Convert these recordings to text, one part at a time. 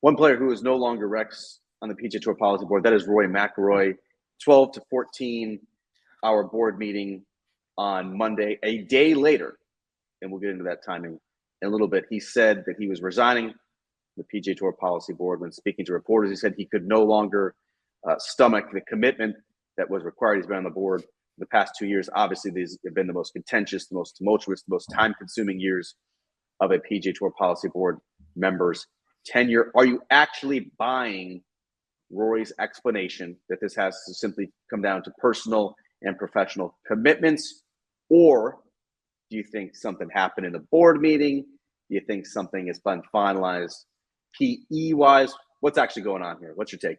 One player who is no longer Rex on the PGA Tour Policy Board, that is Rory McIlroy. 12 to 14 hour board meeting on Monday, a day later, and we'll get into that timing in a little bit. He said that he was resigning the PGA Tour Policy Board. When speaking to reporters, he said he could no longer stomach the commitment that was required. He's been on the board the past 2 years. Obviously, these have been the most contentious, the most tumultuous, the most time-consuming years of a PGA Tour Policy Board member's tenure. Are you actually buying Rory's explanation that this has to simply come down to personal and professional commitments? Or do you think something happened in the board meeting? Do you think something has been finalized PE-wise? What's actually going on here? What's your take?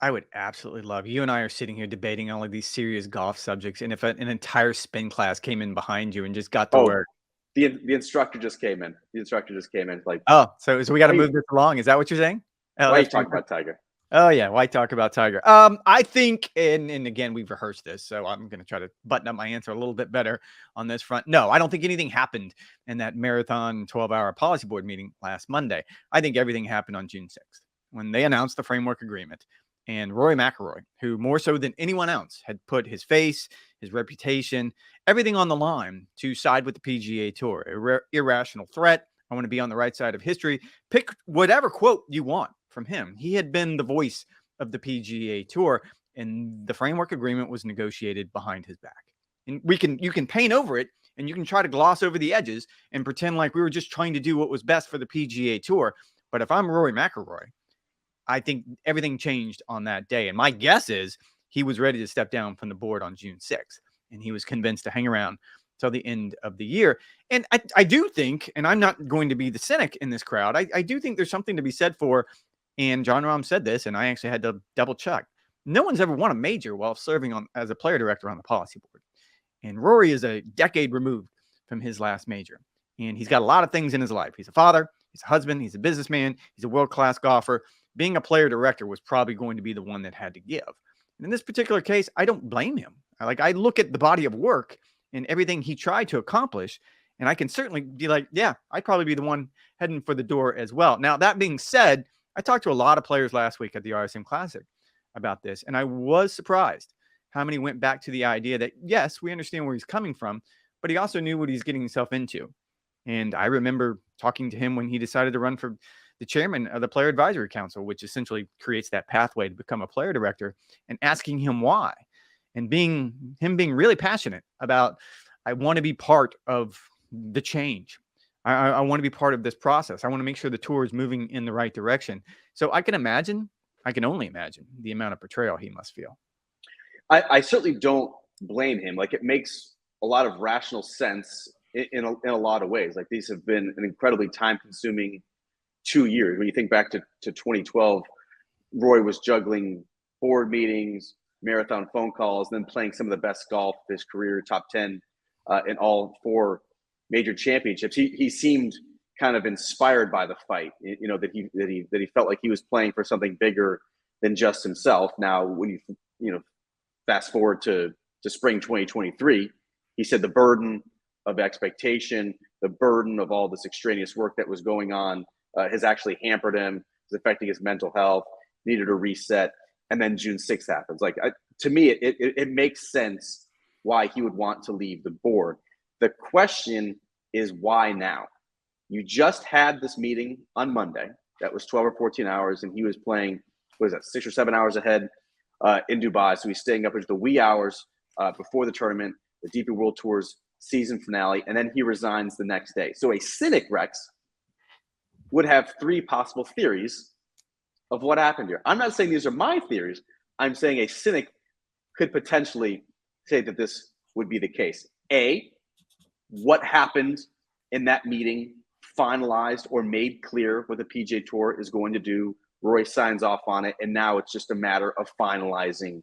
I would absolutely love. You and I are sitting here debating all of these serious golf subjects, and if an entire spin class came in behind you and just got to work. The instructor just came in. The instructor just came in. Like, oh, so we got to move this along. Is that what you're saying? Why are you talking about Tiger? Oh yeah, why talk about Tiger? I think, and again, we've rehearsed this, so I'm going to try to button up my answer a little bit better on this front. No, I don't think anything happened in that marathon 12-hour policy board meeting last Monday. I think everything happened on June 6th when they announced the framework agreement. And Rory McIlroy, who more so than anyone else had put his face, his reputation, everything on the line to side with the PGA Tour. Irrational threat. I want to be on the right side of history. Pick whatever quote you want from him. He had been the voice of the PGA Tour, and the framework agreement was negotiated behind his back. And you can paint over it, and you can try to gloss over the edges and pretend like we were just trying to do what was best for the PGA Tour. But if I'm Rory McIlroy, I think everything changed on that day. And my guess is he was ready to step down from the board on June 6th, and he was convinced to hang around till the end of the year. And I do think, and I'm not going to be the cynic in this crowd, I do think there's something to be said for, and John Rahm said this, and I actually had to double check. No one's ever won a major while serving as a player director on the policy board. And Rory is a decade removed from his last major. And he's got a lot of things in his life. He's a father, he's a husband, he's a businessman, he's a world-class golfer. Being a player director was probably going to be the one that had to give. And in this particular case, I don't blame him. I look at the body of work and everything he tried to accomplish, and I can certainly be like, yeah, I'd probably be the one heading for the door as well. Now, that being said, I talked to a lot of players last week at the RSM Classic about this, and I was surprised how many went back to the idea that, yes, we understand where he's coming from, but he also knew what he's getting himself into. And I remember talking to him when he decided to run for the chairman of the Player Advisory Council, which essentially creates that pathway to become a player director, and asking him why, and being really passionate about, I want to be part of the change. I want to be part of this process. I want to make sure the tour is moving in the right direction. So I can only imagine the amount of betrayal he must feel. I certainly don't blame him. Like, it makes a lot of rational sense in a lot of ways. Like, these have been an incredibly time-consuming 2 years. When you think back to 2012, Roy was juggling board meetings, marathon phone calls, then playing some of the best golf of his career, top 10 in all 4 major championships. He seemed kind of inspired by the fight, that he felt like he was playing for something bigger than just himself. Now, when you fast forward to spring 2023, he said the burden of expectation, the burden of all this extraneous work that was going on has actually hampered him, is affecting his mental health, needed a reset. And then June 6th happens. To me, it makes sense why he would want to leave the board. The question is, why now? You just had this meeting on Monday. That was 12 or 14 hours, and he was playing, 6 or 7 hours ahead in Dubai. So he's staying up into the wee hours before the tournament, the DP World Tour's season finale, and then he resigns the next day. So a cynic, Rex, would have 3 possible theories of what happened here. I'm not saying these are my theories. I'm saying a cynic could potentially say that this would be the case. A, what happened in that meeting finalized or made clear what the PGA Tour is going to do. Roy signs off on it, and now it's just a matter of finalizing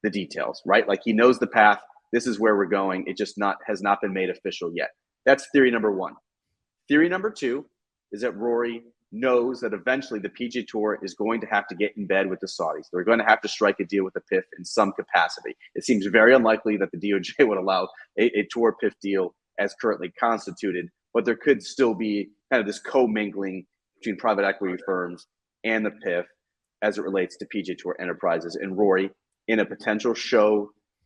the details, right? Like, he knows the path. This is where we're going. It just has not been made official yet. That's theory number 1. Theory number 2 is that Rory knows that eventually the PGA Tour is going to have to get in bed with the Saudis. They're going to have to strike a deal with the PIF in some capacity. It seems very unlikely that the DOJ would allow a Tour PIF deal as currently constituted, but there could still be kind of this commingling between private equity firms and the PIF as it relates to PGA Tour enterprises. And Rory, in a potential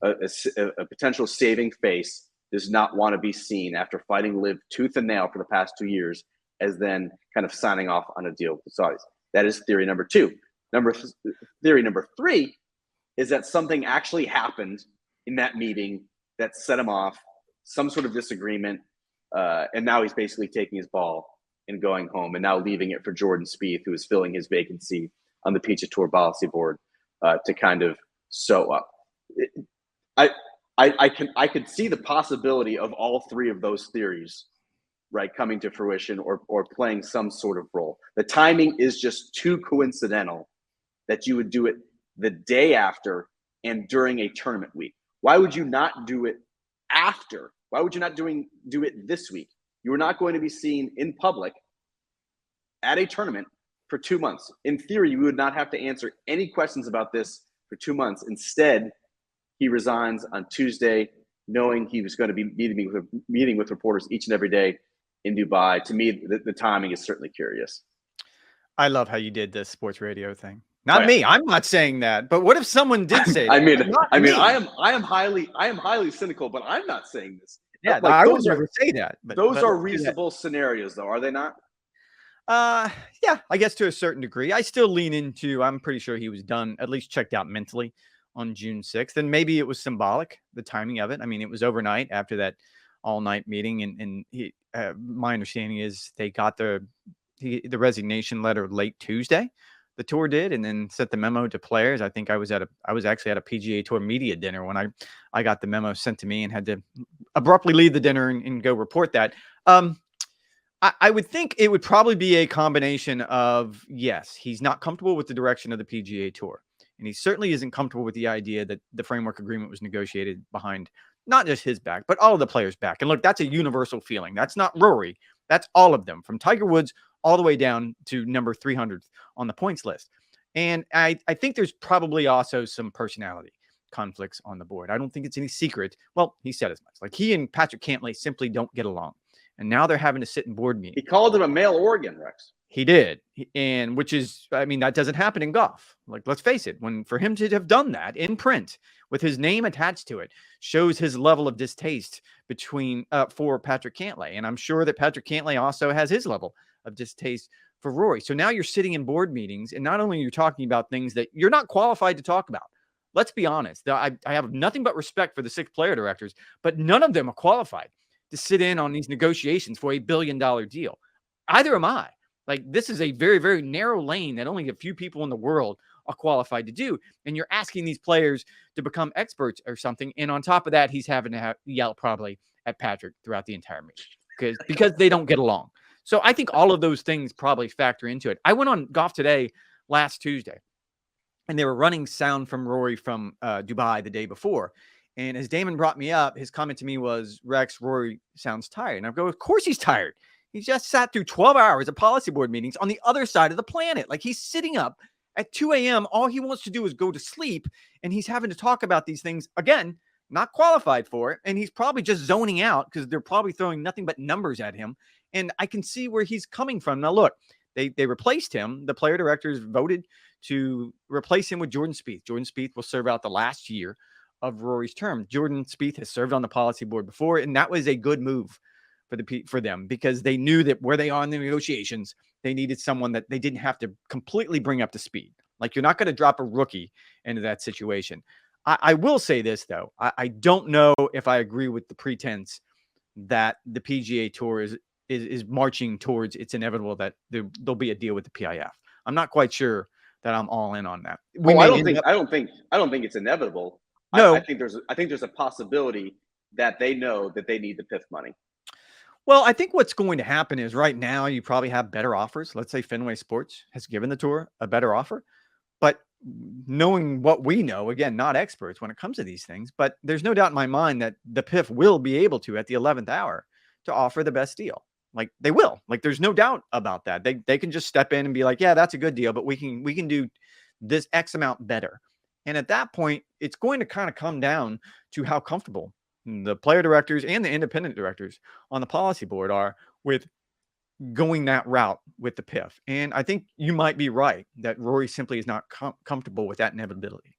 a potential saving face, does not want to be seen after fighting Liv tooth and nail for the past 2 years as then kind of signing off on a deal with the Saudis. That is theory number 2. Theory number 3 is that something actually happened in that meeting that set him off, some sort of disagreement, and now he's basically taking his ball and going home and now leaving it for Jordan Spieth, who is filling his vacancy on the PGA Tour Policy Board, to kind of sew up. I could see the possibility of all 3 of those theories, right, coming to fruition or playing some sort of role. The timing is just too coincidental that you would do it the day after and during a tournament week. Why would you not do it after? Why would you not do it this week? You are not going to be seen in public at a tournament for 2 months. In theory, you would not have to answer any questions about this for 2 months. Instead, he resigns on Tuesday, knowing he was going to be meeting with reporters each and every day in Dubai. To me, the timing is certainly curious. I love how you did this sports radio thing. Not me. I'm not saying that. But what if someone did say that? I am highly cynical, but I'm not saying this. Yeah, like, I would never say that. But those are reasonable scenarios, though, are they not? Yeah, I guess to a certain degree. I still lean into, I'm pretty sure he was done, at least checked out mentally on June 6th. And maybe it was symbolic, the timing of it. I mean, it was overnight after that all-night meeting. And he, my understanding is they got the resignation letter late Tuesday. The tour did, and then sent the memo to players. I think I was actually at a PGA Tour media dinner when I got the memo sent to me and had to abruptly leave the dinner and go report that. I would think it would probably be a combination of, yes, he's not comfortable with the direction of the PGA Tour, and he certainly isn't comfortable with the idea that the framework agreement was negotiated behind not just his back, but all of the players' back. And look, that's a universal feeling. That's not Rory. That's all of them, from Tiger Woods all the way down to number 300 on the points list. And I think there's probably also some personality conflicts on the board. I don't think it's any secret. Well, he said as much. Like, he and Patrick Cantlay simply don't get along. And now they're having to sit in board meetings. He called him a male organ, Rex. He did. And which is, I mean, that doesn't happen in golf. Like, let's face it, for him to have done that in print with his name attached to it shows his level of distaste for Patrick Cantlay. And I'm sure that Patrick Cantlay also has his level of distaste for Rory. So now you're sitting in board meetings, and not only are you talking about things that you're not qualified to talk about. Let's be honest. I have nothing but respect for the 6 player directors, but none of them are qualified to sit in on these negotiations for $1 billion deal. Either am I. Like, this is a very, very narrow lane that only a few people in the world are qualified to do. And you're asking these players to become experts or something. And on top of that, he's having to yell probably at Patrick throughout the entire meeting because they don't get along. So I think all of those things probably factor into it. I went on Golf Today last Tuesday, and they were running sound from Rory from Dubai the day before. And as Damon brought me up, his comment to me was, Rex, Rory sounds tired. And I go, of course he's tired. He just sat through 12 hours of policy board meetings on the other side of the planet. Like, he's sitting up at 2 a.m. All he wants to do is go to sleep. And he's having to talk about these things, again, not qualified for it. And he's probably just zoning out because they're probably throwing nothing but numbers at him. And I can see where he's coming from. Now, look, they replaced him. The player directors voted to replace him with Jordan Spieth. Jordan Spieth will serve out the last year of Rory's term. Jordan Spieth has served on the policy board before, and that was a good move for them because they knew that where they are in the negotiations, they needed someone that they didn't have to completely bring up to speed. Like, you're not going to drop a rookie into that situation. I will say this, though. I don't know if I agree with the pretense that the PGA Tour is marching towards it's inevitable that there'll be a deal with the PIF. I'm not quite sure that I'm all in on that. I don't think it's inevitable. No, I think there's a possibility that they know that they need the PIF money. Well, I think what's going to happen is right now you probably have better offers. Let's say Fenway Sports has given the tour a better offer, but knowing what we know, again, not experts when it comes to these things, but there's no doubt in my mind that the PIF will be able to, at the 11th hour, to offer the best deal. Like, they will. Like, there's no doubt about that. They can just step in and be like, yeah, that's a good deal, but we can do this X amount better. And at that point, it's going to kind of come down to how comfortable the player directors and the independent directors on the policy board are with going that route with the PIF. And I think you might be right that Rory simply is not comfortable with that inevitability.